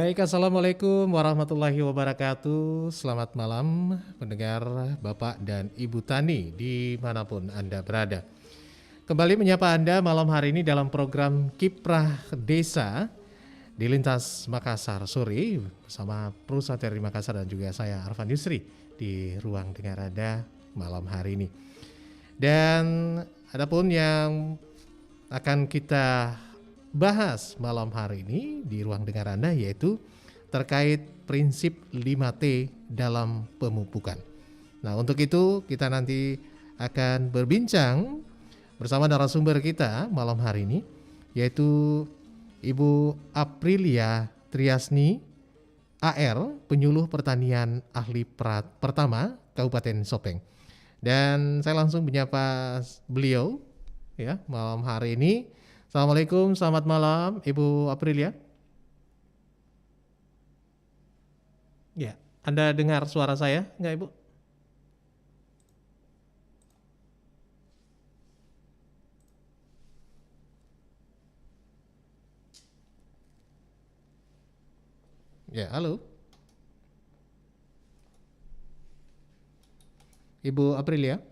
Baik, Assalamualaikum warahmatullahi wabarakatuh. Selamat malam pendengar Bapak dan Ibu Tani dimanapun Anda berada. Kembali menyapa Anda malam hari ini dalam program Kiprah Desa di Lintas Makassar sore bersama Perusahaan TRI Makassar dan juga saya Arfan Yusri di ruang dengar Anda malam hari ini. Dan adapun yang akan kita bahas malam hari ini di ruang dengar Anda yaitu terkait prinsip 5T dalam pemupukan. Nah, untuk itu kita nanti akan berbincang bersama narasumber kita malam hari ini yaitu Ibu Aprilia Triasni AR, penyuluh pertanian ahli pertama Kabupaten Sopeng. Dan saya langsung menyapa beliau ya malam hari ini. Assalamualaikum, selamat malam Ibu Aprilia. Ya, Anda dengar suara saya enggak Ibu? Ya, halo. Ibu Aprilia.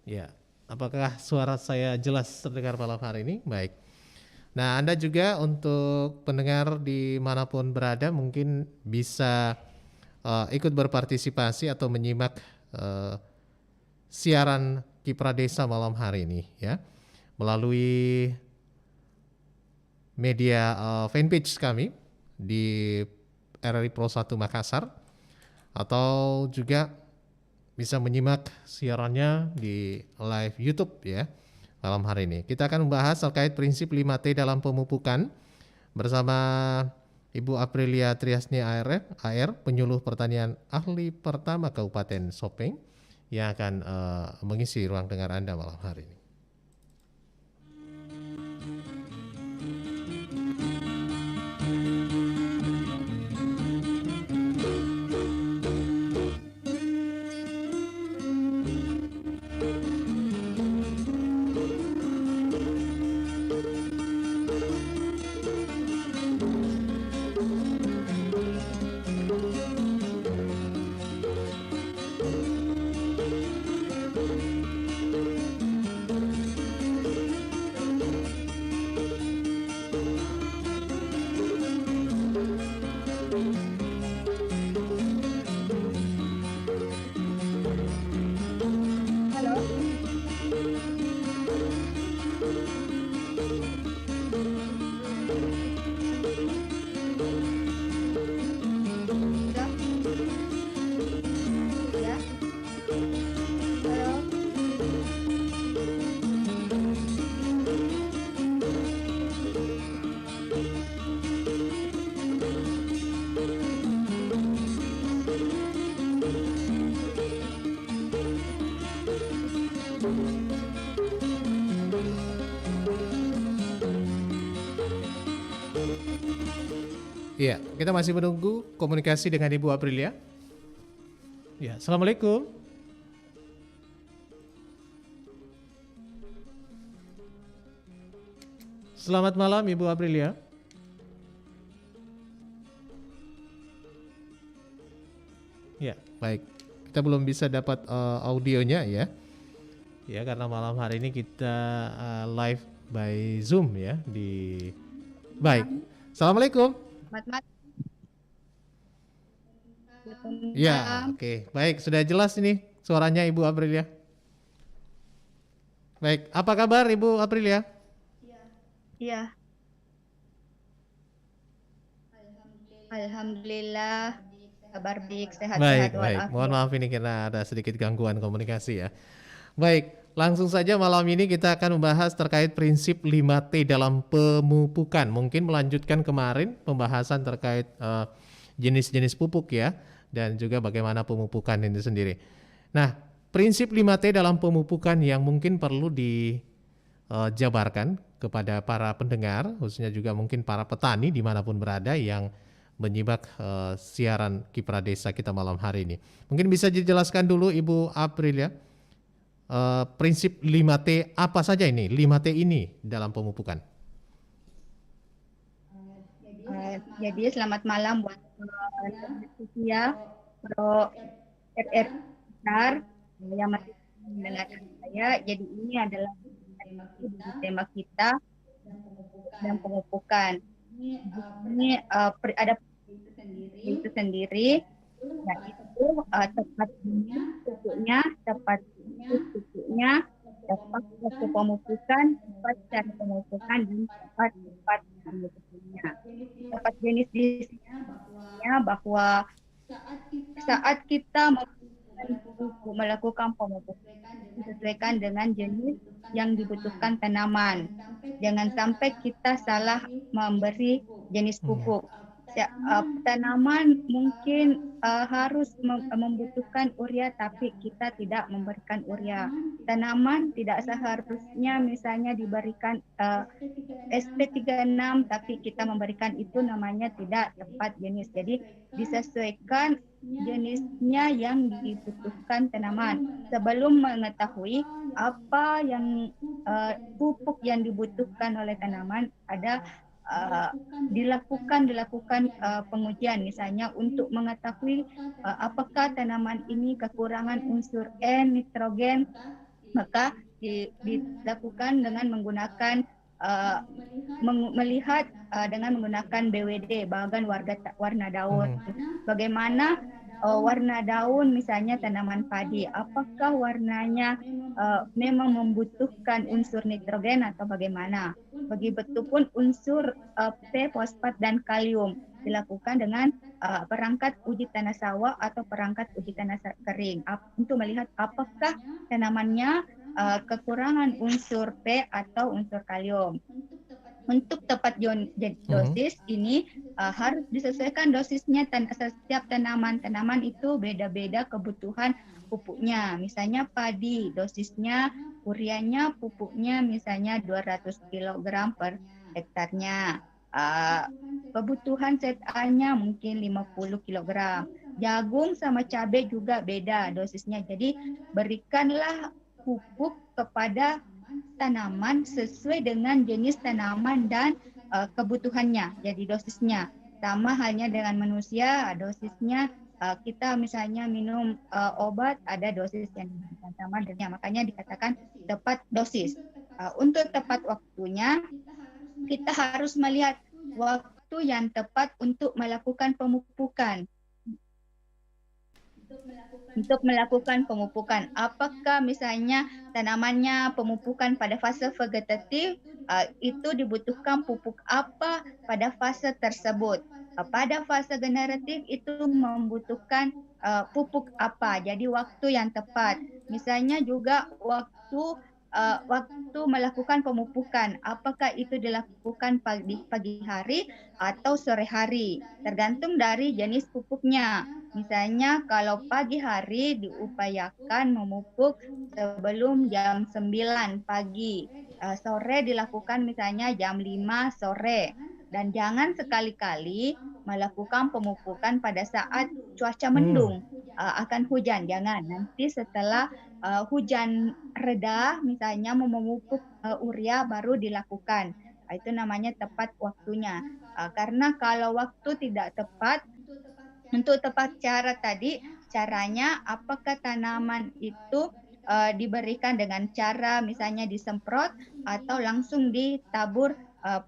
Ya, apakah suara saya jelas terdengar malam hari ini? Baik. Nah, Anda juga untuk pendengar dimanapun berada mungkin bisa ikut berpartisipasi atau menyimak siaran Kiprah Desa malam hari ini ya melalui media fanpage kami di RRI Pro 1 Makassar atau juga bisa menyimak siarannya di live YouTube ya malam hari ini. Kita akan membahas terkait prinsip 5T dalam pemupukan bersama Ibu Aprilia Triasni AR, penyuluh pertanian ahli pertama Kabupaten Sopeng yang akan mengisi ruang dengar Anda malam hari ini. Iya, kita masih menunggu komunikasi dengan Ibu Aprilia. Ya, Assalamualaikum. Selamat malam Ibu Aprilia. Ya, baik. Kita belum bisa dapat audionya ya. Ya, karena malam hari ini kita live by Zoom ya di. Baik. Assalamualaikum. Ya, oke. Baik, sudah jelas ini suaranya Ibu Aprilia. Baik, apa kabar Ibu Aprilia? Iya. Alhamdulillah, kabar baik, sehat-sehat Baik. Mohon maaf ini karena ada sedikit gangguan komunikasi ya. Baik, langsung saja malam ini kita akan membahas terkait prinsip 5T dalam pemupukan. Mungkin melanjutkan kemarin pembahasan terkait jenis-jenis pupuk ya, dan juga bagaimana pemupukan ini sendiri. Nah, prinsip 5T dalam pemupukan yang mungkin perlu dijabarkan kepada para pendengar, khususnya juga mungkin para petani dimanapun berada yang menyimak siaran Kiprah Desa kita malam hari ini. Mungkin bisa dijelaskan dulu Ibu Aprilia prinsip 5T apa saja ini? 5T ini dalam pemupukan. Jadi selamat malam buat Sophia, Pro RR besar yang masih mendengarkan saya. Jadi ini adalah dari tema kita dan pemupukan. Di sini ada itu sendiri, yaitu tepat jenis pupuknya, tepat pupuknya, tepat waktu pemupukan, tepat cara pemupukan, dan tepat pemupukannya. Tepat jenis di sini bahwa saat kita melakukan pemupukan disesuaikan dengan jenis yang dibutuhkan tanaman. Jangan sampai kita salah memberi jenis pupuk. Tanaman mungkin harus membutuhkan urea tapi kita tidak memberikan urea. Tanaman tidak seharusnya misalnya diberikan SP36 tapi kita memberikan itu namanya tidak tepat jenis. Jadi disesuaikan jenisnya yang dibutuhkan tanaman. Sebelum mengetahui apa yang pupuk yang dibutuhkan oleh tanaman, ada dilakukan pengujian misalnya untuk mengetahui apakah tanaman ini kekurangan unsur N, nitrogen, maka dilakukan dengan menggunakan melihat dengan menggunakan BWD, bagan warna daun. Bagaimana warna daun misalnya tanaman padi, apakah warnanya memang membutuhkan unsur nitrogen atau bagaimana? Begitupun unsur P, fosfat dan kalium dilakukan dengan perangkat uji tanah sawah atau perangkat uji tanah kering untuk melihat apakah tanamannya kekurangan unsur P atau unsur kalium. Untuk tepat dosis ini harus disesuaikan dosisnya setiap tanaman. Tanaman itu beda-beda kebutuhan pupuknya. Misalnya padi, dosisnya ureanya pupuknya misalnya 200 kg per hektarnya. Kebutuhan ZA-nya mungkin 50 kg. Jagung sama cabai juga beda dosisnya. Jadi berikanlah pupuk kepada tanaman sesuai dengan jenis tanaman dan kebutuhannya. Jadi dosisnya sama halnya dengan manusia, dosisnya kita misalnya minum obat ada dosis yang diberikan sama dengannya. Makanya dikatakan tepat dosis. Untuk tepat waktunya kita harus melihat waktu yang tepat untuk melakukan pemupukan. Untuk melakukan pemupukan, apakah misalnya tanamannya pemupukan pada fase vegetatif, itu dibutuhkan pupuk apa pada fase tersebut. Pada fase generatif itu membutuhkan pupuk apa, jadi waktu yang tepat. Misalnya juga waktu melakukan pemupukan, apakah itu dilakukan pagi hari atau sore hari, tergantung dari jenis pupuknya. Misalnya kalau pagi hari diupayakan memupuk sebelum jam 9 pagi, sore dilakukan misalnya jam 5 sore. Dan jangan sekali-kali melakukan pemupukan pada saat cuaca mendung, akan hujan, jangan. Nanti setelah hujan reda misalnya memupuk urea baru dilakukan. Itu namanya tepat waktunya. Karena kalau waktu tidak tepat, untuk tepat cara tadi, caranya apakah tanaman itu diberikan dengan cara misalnya disemprot atau langsung ditabur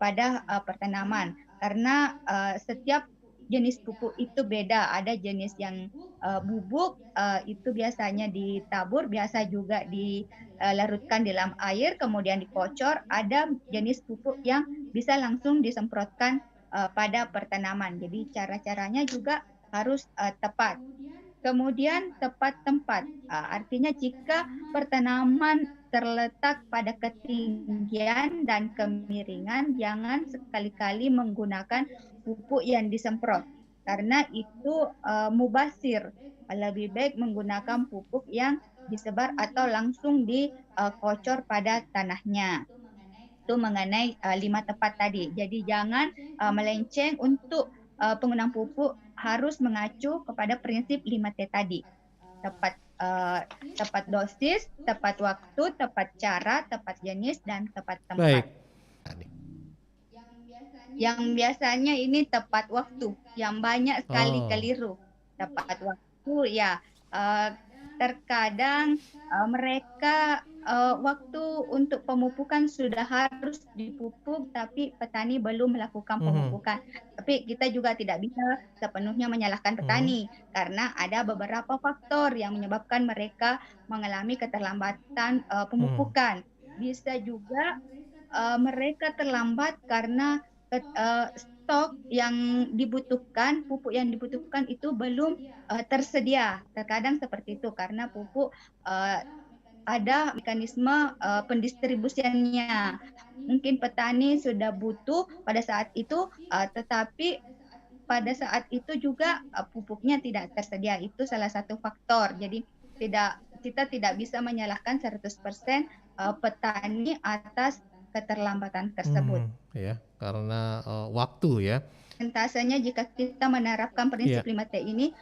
pada pertanaman. Karena setiap jenis pupuk itu beda. Ada jenis yang bubuk itu biasanya ditabur, biasa juga dilarutkan di dalam air kemudian dikocor. Ada jenis pupuk yang bisa langsung disemprotkan pada pertanaman. Jadi cara-caranya juga harus tepat. Kemudian tepat tempat, artinya jika pertanaman terletak pada ketinggian dan kemiringan, jangan sekali-kali menggunakan pupuk yang disemprot karena itu mubasir. Lebih baik menggunakan pupuk yang disebar atau langsung dikocor pada tanahnya. Itu mengenai 5 tepat tadi. Jadi jangan melenceng untuk penggunaan pupuk, harus mengacu kepada prinsip 5T tadi. Tepat tepat dosis, tepat waktu, tepat cara, tepat jenis, dan tepat Baik. tempat. Yang biasanya ini tepat waktu, yang banyak sekali Oh. keliru. Tepat waktu ya, terkadang mereka waktu untuk pemupukan sudah harus dipupuk, tapi petani belum melakukan pemupukan. Tapi kita juga tidak bisa sepenuhnya menyalahkan petani, karena ada beberapa faktor yang menyebabkan mereka mengalami keterlambatan pemupukan. Bisa juga mereka terlambat karena stok yang dibutuhkan, pupuk yang dibutuhkan itu belum tersedia. Terkadang seperti itu karena pupuk ada mekanisme pendistribusiannya. Mungkin petani sudah butuh pada saat itu, tetapi pada saat itu juga pupuknya tidak tersedia. Itu salah satu faktor. Jadi kita tidak bisa menyalahkan 100% petani atas keterlambatan tersebut. Ya, karena waktu ya. Persentasenya jika kita menerapkan prinsip 5T ini,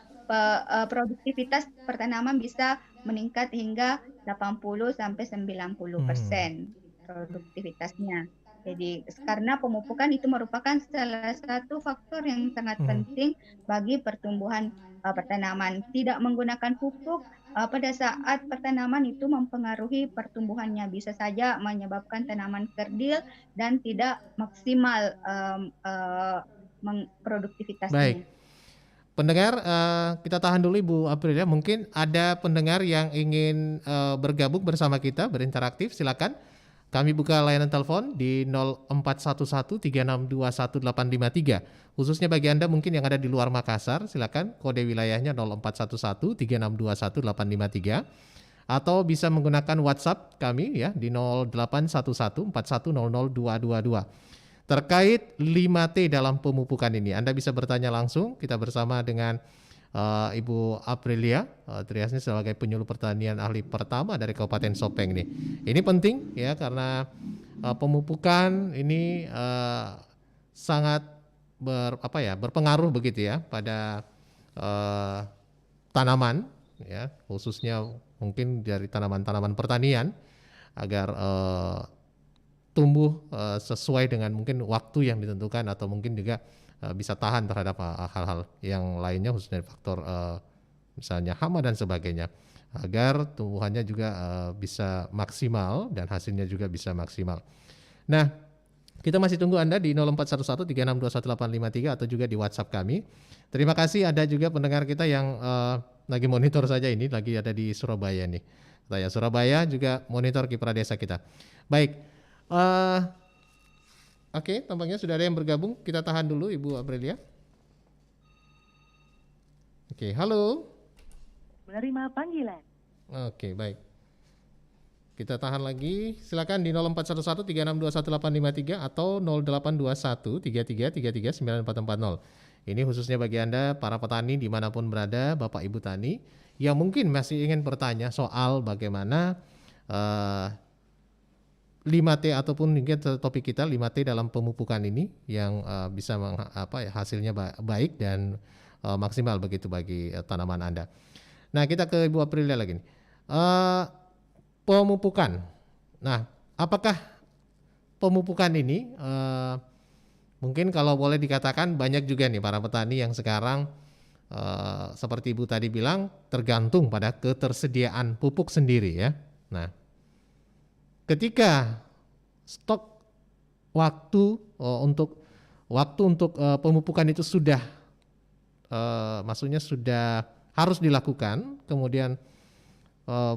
produktivitas pertanaman bisa meningkat hingga 80-90% produktivitasnya. Jadi karena pemupukan itu merupakan salah satu faktor yang sangat penting bagi pertumbuhan pertanaman. Tidak menggunakan pupuk pada saat pertanaman itu mempengaruhi pertumbuhannya, bisa saja menyebabkan tanaman kerdil dan tidak maksimal produktivitasnya. Baik. Pendengar, kita tahan dulu Ibu Aprilia. Mungkin ada pendengar yang ingin bergabung bersama kita, berinteraktif. Silakan. Kami buka layanan telepon di 041136218853. Khususnya bagi Anda mungkin yang ada di luar Makassar, silakan kode wilayahnya 041136218853. Atau bisa menggunakan WhatsApp kami ya di 081141002222. Terkait 5T dalam pemupukan ini, Anda bisa bertanya langsung. Kita bersama dengan Ibu Aprilia Triasni sebagai penyuluh pertanian ahli pertama dari Kabupaten Sopeng nih. Ini penting ya karena pemupukan ini sangat berpengaruh begitu ya pada tanaman ya, khususnya mungkin dari tanaman-tanaman pertanian agar tumbuh sesuai dengan mungkin waktu yang ditentukan atau mungkin juga bisa tahan terhadap hal-hal yang lainnya khususnya faktor misalnya hama dan sebagainya agar tumbuhannya juga bisa maksimal dan hasilnya juga bisa maksimal. Nah, kita masih tunggu Anda di 041136218853 atau juga di WhatsApp kami. Terima kasih, ada juga pendengar kita yang lagi monitor saja ini, lagi ada di Surabaya nih. Saya Surabaya juga monitor kiprah desa kita. Baik. Oke, tampaknya sudah ada yang bergabung. Kita tahan dulu Ibu Aprilia. Oke, halo. Menerima panggilan. Oke, baik. Kita tahan lagi. Silakan di 041136218853 atau 082133339440. Ini khususnya bagi Anda para petani dimanapun berada, Bapak Ibu Tani yang mungkin masih ingin bertanya soal bagaimana 5T ataupun mungkin topik kita 5T dalam pemupukan ini yang bisa hasilnya baik dan maksimal begitu bagi tanaman Anda. Nah, kita ke Ibu Aprilia lagi nih. Pemupukan. Nah, apakah pemupukan ini mungkin kalau boleh dikatakan banyak juga nih para petani yang sekarang seperti Ibu tadi bilang tergantung pada ketersediaan pupuk sendiri ya. Nah, ketika stok waktu untuk pemupukan itu sudah maksudnya sudah harus dilakukan, kemudian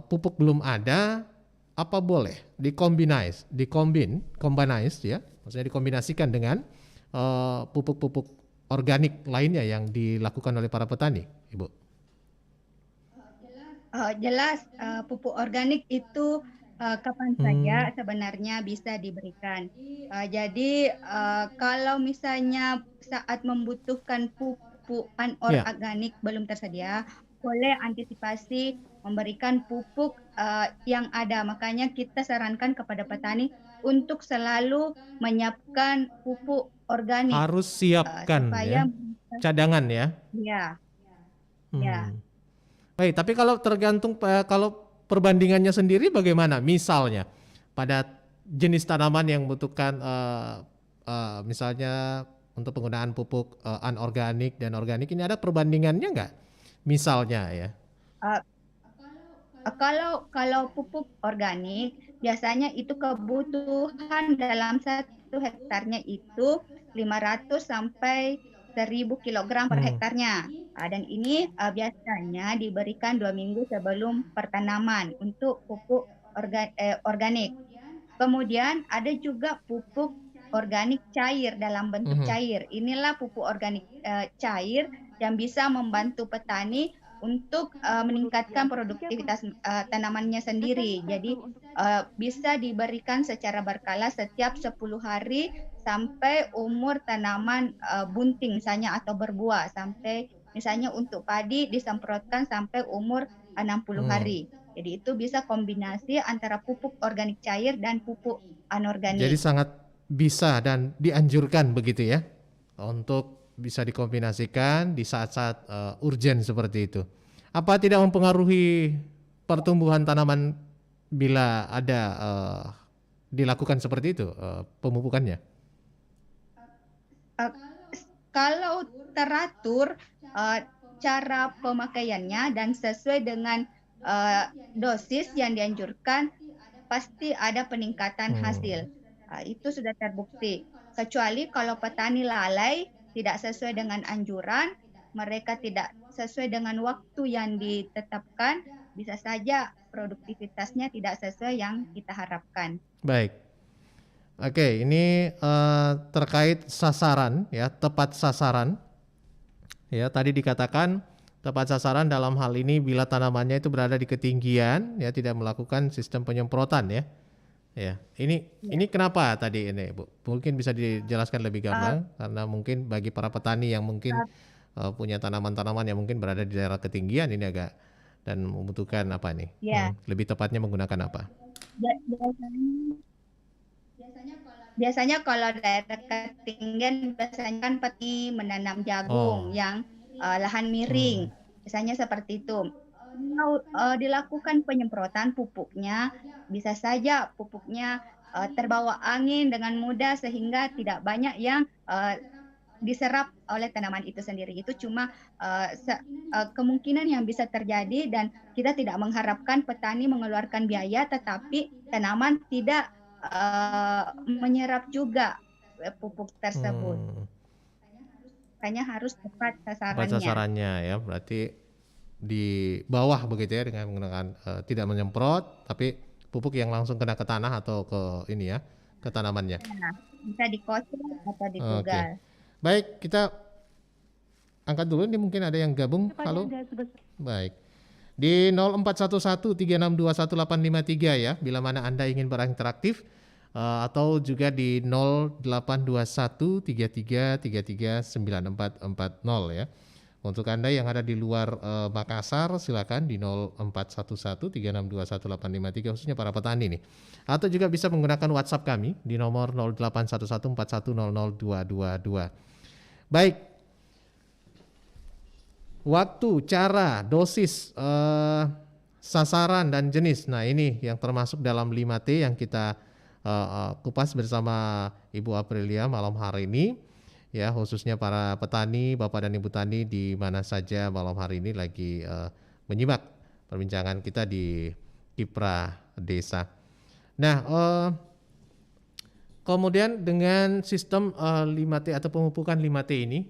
pupuk belum ada, apa boleh dikombinasi ya, maksudnya dikombinasikan dengan pupuk-pupuk organik lainnya yang dilakukan oleh para petani, Ibu? Jelas pupuk organik itu kapan saja sebenarnya bisa diberikan. Jadi kalau misalnya saat membutuhkan pupuk anorganik belum tersedia, boleh antisipasi memberikan pupuk yang ada. Makanya kita sarankan kepada petani untuk selalu menyiapkan pupuk organik. Harus siapkan supaya ya, cadangan ya. Ya. Baik, tapi kalau tergantung kalau perbandingannya sendiri bagaimana? Misalnya pada jenis tanaman yang membutuhkan misalnya untuk penggunaan pupuk anorganik dan organik ini ada perbandingannya nggak? Misalnya ya. Uh, kalau pupuk organik biasanya itu kebutuhan dalam 1 hektarnya itu 500 sampai 1000 kilogram per Hmm. hektarnya. Dan ini biasanya diberikan 2 minggu sebelum pertanaman untuk pupuk organik. Kemudian ada juga pupuk organik cair dalam bentuk Mhm. cair. Inilah pupuk organik cair yang bisa membantu petani untuk meningkatkan produktivitas tanamannya sendiri. Jadi bisa diberikan secara berkala setiap 10 hari sampai umur tanaman bunting misalnya atau berbuah, sampai misalnya untuk padi disemprotkan sampai umur 60 Hmm. hari. Jadi itu bisa kombinasi antara pupuk organik cair dan pupuk Jadi anorganik. sangat bisa dan dianjurkan begitu ya untuk bisa dikombinasikan di saat-saat urgen seperti itu. Apa tidak mempengaruhi pertumbuhan tanaman bila ada dilakukan seperti itu pemupukannya? Uh, Kalau teratur cara pemakaiannya dan sesuai dengan dosis yang dianjurkan, pasti ada peningkatan hasil. Itu sudah terbukti. Kecuali kalau petani lalai, tidak sesuai dengan anjuran, mereka tidak sesuai dengan waktu yang ditetapkan, bisa saja produktivitasnya tidak sesuai yang kita harapkan. Baik. Oke, ini terkait sasaran ya, tepat sasaran. Ya, tadi dikatakan tepat sasaran dalam hal ini bila tanamannya itu berada di ketinggian ya tidak melakukan sistem penyemprotan ya. Ya, ini kenapa tadi ini Bu? Mungkin bisa dijelaskan lebih gamblang karena mungkin bagi para petani yang mungkin punya tanaman-tanaman yang mungkin berada di daerah ketinggian ini agak dan membutuhkan apa nih? Ya, Lebih tepatnya menggunakan apa? biasanya kalau daerah ketinggian biasanya kan petani menanam jagung Oh. yang lahan miring, misalnya seperti itu. Kalau dilakukan penyemprotan pupuknya, bisa saja pupuknya terbawa angin dengan mudah sehingga tidak banyak yang diserap oleh tanaman itu sendiri. Itu cuma kemungkinan yang bisa terjadi dan kita tidak mengharapkan petani mengeluarkan biaya tetapi tanaman tidak menyerap juga pupuk tersebut. Makanya harus tepat Tepat sasarannya. sasarannya ya, berarti di bawah begitu ya dengan menggunakan tidak menyemprot tapi pupuk yang langsung kena ke tanah atau ke ini ya, ke tanamannya. Nah, bisa dikocok atau Oke. ditugal. Baik, kita angkat dulu nih mungkin ada yang gabung. Halo. Baik. Di 041136218853 ya, bila mana Anda ingin berinteraktif atau juga di 082133339440 ya. Untuk Anda yang ada di luar Makassar silakan di 041136218853 khususnya para petani nih. Atau juga bisa menggunakan WhatsApp kami di nomor 081141002222. Baik. Waktu, cara, dosis, sasaran dan jenis. Nah, ini yang termasuk dalam 5T yang kita kupas bersama Ibu Aprilia malam hari ini. Ya, khususnya para petani, Bapak dan Ibu tani di mana saja malam hari ini lagi menyimak perbincangan kita di Kiprah Desa. Nah, kemudian dengan sistem 5T atau pemupukan 5T ini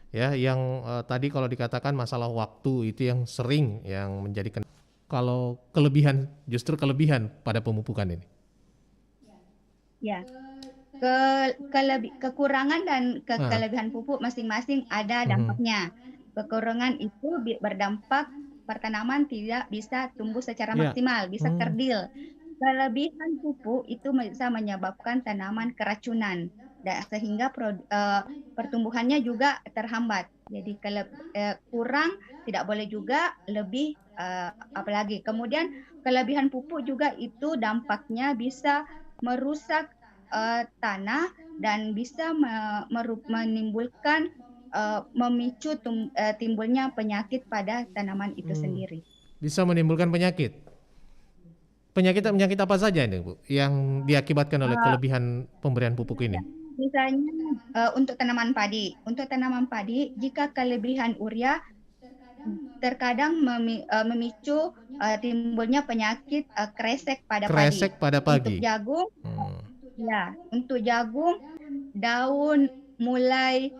ya yang tadi kalau dikatakan masalah waktu itu yang sering yang menjadikan kalau justru kelebihan pada pemupukan ini. Ya. Kekurangan dan kelebihan pupuk masing-masing ada dampaknya. Kekurangan itu berdampak tanaman tidak bisa tumbuh secara maksimal, bisa kerdil. Kelebihan pupuk itu bisa menyebabkan tanaman keracunan sehingga pertumbuhannya juga terhambat. Jadi kurang tidak boleh juga, lebih apalagi. Kemudian kelebihan pupuk juga itu dampaknya bisa merusak tanah dan bisa menimbulkan memicu timbulnya penyakit pada tanaman itu sendiri. Bisa menimbulkan penyakit. Penyakit apa saja ini, Bu, yang diakibatkan oleh kelebihan pemberian pupuk ini? Misalnya untuk tanaman padi. Untuk tanaman padi, jika kelebihan urea terkadang memicu timbulnya penyakit kresek pada padi. Kresek pada padi. Untuk jagung, untuk jagung daun mulai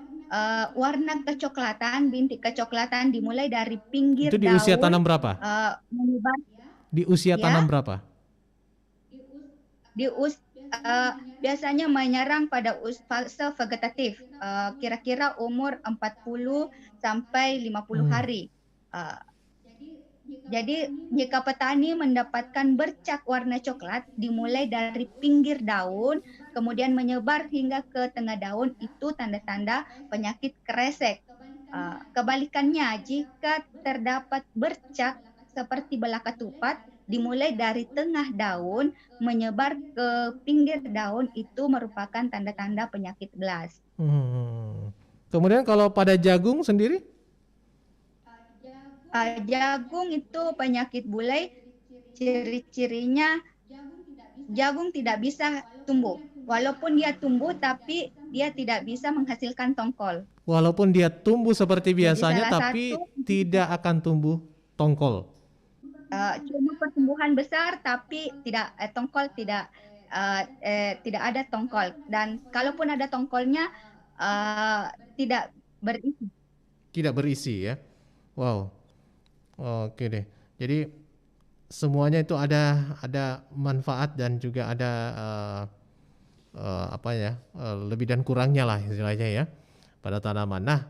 warna kecoklatan, bintik kecoklatan dimulai dari pinggir Itu di daun. usia tanam berapa? Menyebar. Di usia tanam berapa? Biasanya menyerang pada fase vegetatif, kira-kira umur 40 sampai 50 hari. Jadi jika petani mendapatkan bercak warna coklat dimulai dari pinggir daun kemudian menyebar hingga ke tengah daun, itu tanda-tanda penyakit kresek. Kebalikannya, jika terdapat bercak seperti belah ketupat dimulai dari tengah daun menyebar ke pinggir daun, itu merupakan tanda-tanda penyakit blast. Kemudian kalau pada jagung sendiri? Jagung itu penyakit bulai, ciri-cirinya jagung tidak bisa tumbuh. Walaupun dia tumbuh tapi dia tidak bisa menghasilkan tongkol. Walaupun dia tumbuh seperti biasanya tapi tidak akan tumbuh tongkol. Cuma pertumbuhan besar tapi tidak tongkol tidak ada tongkol, dan kalaupun ada tongkolnya tidak berisi. Tidak berisi ya. Wow. Oke deh. Jadi semuanya itu ada manfaat dan juga ada lebih dan kurangnya lah istilahnya ya pada tanaman. Nah,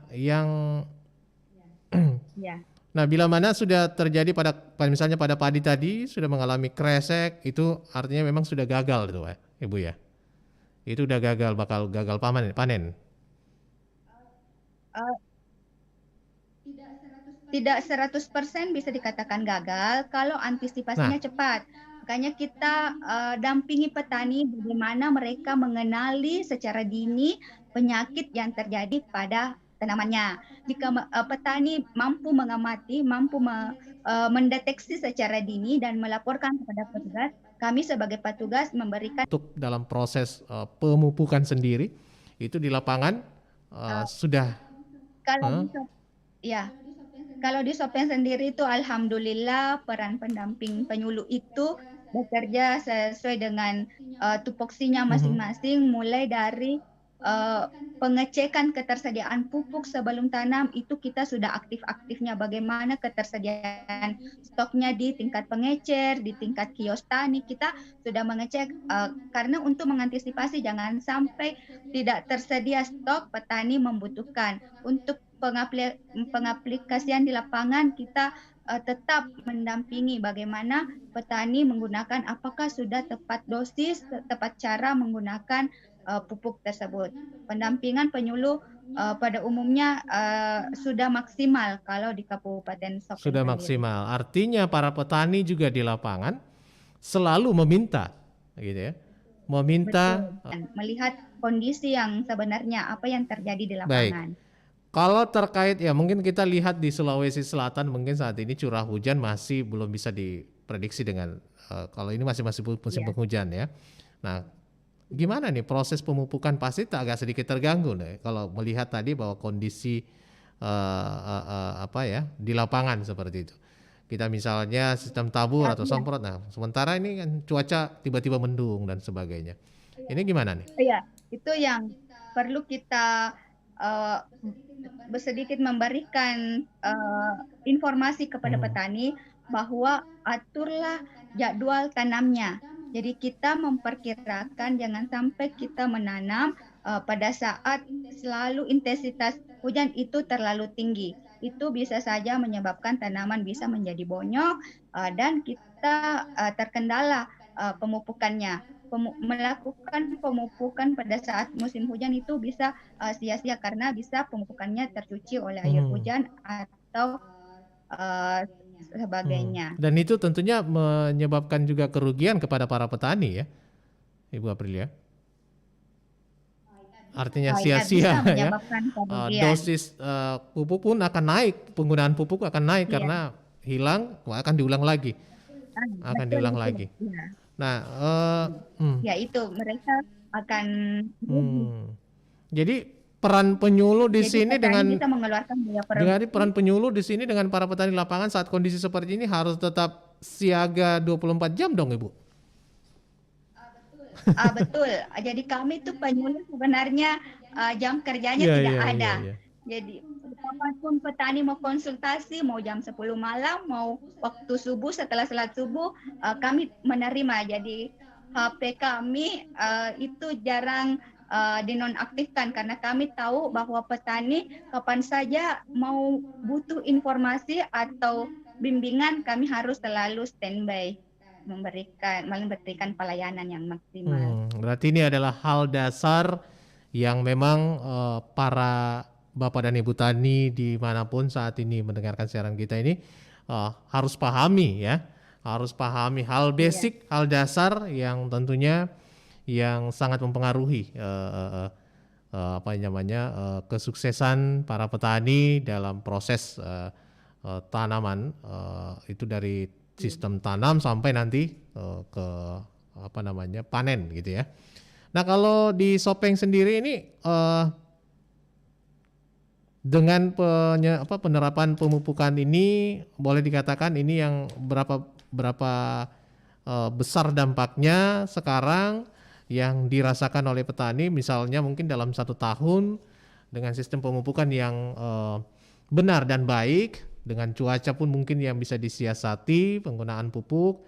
Nah, bila mana sudah terjadi misalnya pada padi tadi sudah mengalami kresek, itu artinya memang sudah gagal itu, Ibu ya. Itu udah bakal gagal panen. Tidak 100% bisa dikatakan gagal kalau antisipasinya cepat. Makanya kita dampingi petani bagaimana mereka mengenali secara dini penyakit yang terjadi pada tanamannya. Jika petani mampu mengamati, mampu mendeteksi secara dini dan melaporkan kepada petugas, kami sebagai petugas memberikan. Untuk dalam proses pemupukan sendiri itu di lapangan sudah. Kalau di Sopeng sendiri itu alhamdulillah peran pendamping penyuluh itu bekerja sesuai dengan tupoksinya masing-masing, mulai dari pengecekan ketersediaan pupuk sebelum tanam, itu kita sudah aktif-aktifnya bagaimana ketersediaan stoknya di tingkat pengecer, di tingkat kios tani, kita sudah mengecek karena untuk mengantisipasi jangan sampai tidak tersedia stok, petani membutuhkan. Untuk pengaplikasian di lapangan kita tetap mendampingi bagaimana petani menggunakan, apakah sudah tepat dosis, tepat cara menggunakan pupuk tersebut. Pendampingan penyuluh pada umumnya sudah maksimal kalau di Kabupaten Sopeng. Sudah maksimal. Artinya para petani juga di lapangan selalu meminta, gitu ya. Meminta. Betul. Melihat kondisi yang sebenarnya apa yang terjadi di lapangan. Baik. Kalau terkait ya mungkin kita lihat di Sulawesi Selatan mungkin saat ini curah hujan masih belum bisa diprediksi dengan kalau ini masih musim penghujan ya. Nah, gimana nih proses pemupukan pasti agak sedikit terganggu nih kalau melihat tadi bahwa kondisi di lapangan seperti itu. Kita misalnya sistem tabur atau semprot. Nah, sementara ini kan cuaca tiba-tiba mendung dan sebagainya. Ini gimana nih? Iya, itu yang perlu kita sedikit memberikan informasi kepada petani bahwa aturlah jadwal tanamnya. Jadi kita memperkirakan jangan sampai kita menanam pada saat selalu intensitas hujan itu terlalu tinggi. Itu bisa saja menyebabkan tanaman bisa menjadi bonyok dan kita terkendala pemupukannya. Melakukan pemupukan pada saat musim hujan itu bisa sia-sia karena bisa pemupukannya tercuci oleh air hujan atau sebagainya. Dan itu tentunya menyebabkan juga kerugian kepada para petani ya, Ibu Aprilia. artinya Ya bisa sia-sia ya. menyebabkan kerugian. Dosis pupuk pun akan naik, penggunaan pupuk akan naik Iya, karena hilang, akan diulang lagi, akan betul diulang itu. lagi. Ya. Nah, Ya itu mereka akan rugi. jadi peran penyuluh di Jadi sini petani dengan bisa mengeluarkan biaya jadi produksi. peran penyuluh di sini dengan para petani lapangan saat kondisi seperti ini harus tetap siaga 24 jam dong, Ibu. Betul. Jadi kami tuh penyuluh sebenarnya jam kerjanya Iya, tidak iya, iya, ada. iya. Jadi kapanpun petani mau konsultasi, mau jam 10 malam, mau waktu subuh setelah salat subuh, kami menerima. Jadi HP kami itu jarang dinonaktifkan karena kami tahu bahwa petani kapan saja mau butuh informasi atau bimbingan, kami harus selalu standby memberikan pelayanan yang maksimal. Berarti ini adalah hal dasar yang memang para Bapak dan Ibu Tani dimanapun saat ini mendengarkan siaran kita ini harus pahami ya, harus pahami hal basic, hal dasar yang tentunya yang sangat mempengaruhi apa namanya kesuksesan para petani dalam proses tanaman itu dari sistem tanam sampai nanti ke apa namanya panen gitu ya. Nah kalau di Sopeng sendiri ini dengan penerapan pemupukan ini boleh dikatakan ini yang berapa besar dampaknya sekarang yang dirasakan oleh petani, misalnya mungkin dalam 1 tahun dengan sistem pemupukan yang benar dan baik, dengan cuaca pun mungkin yang bisa disiasati, penggunaan pupuk,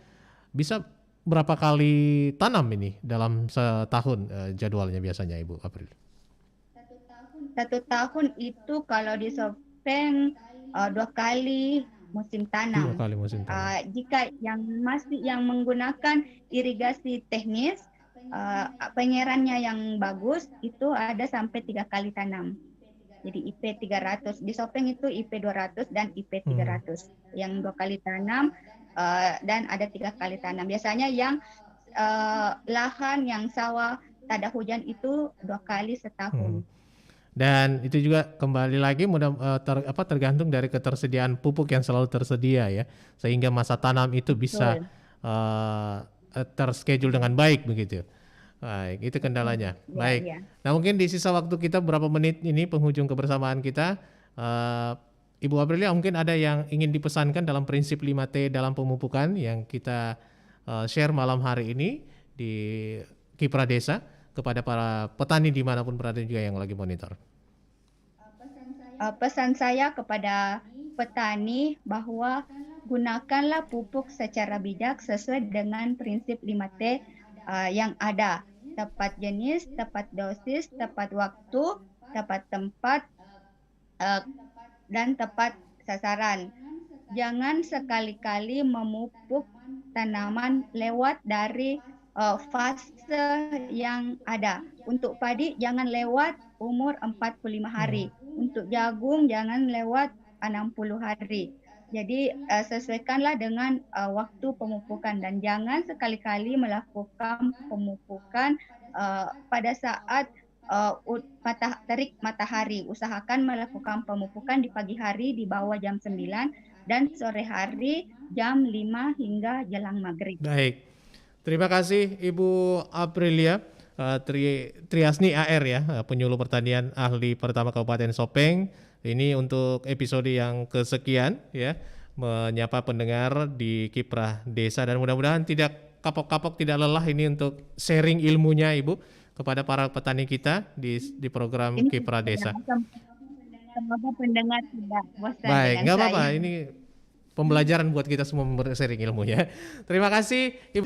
bisa berapa kali tanam ini dalam setahun jadwalnya biasanya Ibu April? 1 tahun itu kalau di Sopeng 2 kali musim 2 tanam. kali musim tanam. Jika yang menggunakan irigasi teknis, pengerannya yang bagus itu ada sampai 3 kali tanam. Jadi IP 300 di Sopeng itu IP 200 dan IP 300. Yang 2 kali tanam dan ada 3 kali tanam. Biasanya yang lahan yang sawah tak ada hujan itu 2 kali setahun. Dan itu juga kembali lagi tergantung dari ketersediaan pupuk yang selalu tersedia ya, sehingga masa tanam itu bisa terschedule dengan baik begitu. Baik, itu kendalanya. Baik. Ya. Nah mungkin di sisa waktu kita berapa menit ini penghujung kebersamaan kita, Ibu Aprilia mungkin ada yang ingin dipesankan dalam prinsip 5T dalam pemupukan yang kita share malam hari ini di Kiprah Desa kepada para petani dimanapun berada juga yang lagi monitor. Pesan saya kepada petani bahwa gunakanlah pupuk secara bijak sesuai dengan prinsip 5T yang ada. Tepat jenis, tepat dosis, tepat waktu, tepat tempat, dan tepat sasaran. Jangan sekali-kali memupuk tanaman lewat dari fase yang ada. Untuk padi jangan lewat umur 45 hari. Untuk jagung jangan lewat 60 hari. Jadi sesuaikanlah dengan waktu pemupukan dan jangan sekali-kali melakukan pemupukan pada saat terik matahari. Usahakan melakukan pemupukan di pagi hari di bawah jam 9 dan sore hari jam 5 hingga jelang maghrib. Baik, terima kasih Ibu Aprilia Triasni AR ya, penyuluh pertanian ahli pertama Kabupaten Sopeng. Ini untuk episode yang kesekian ya, menyapa pendengar di Kiprah Desa dan mudah-mudahan tidak kapok-kapok, tidak lelah ini untuk sharing ilmunya Ibu kepada para petani kita di program Kiprah Desa. Semoga pendengar tidak bosan. Baik, nggak apa-apa, ini pembelajaran buat kita semua sharing ilmunya. Terima kasih Ibu.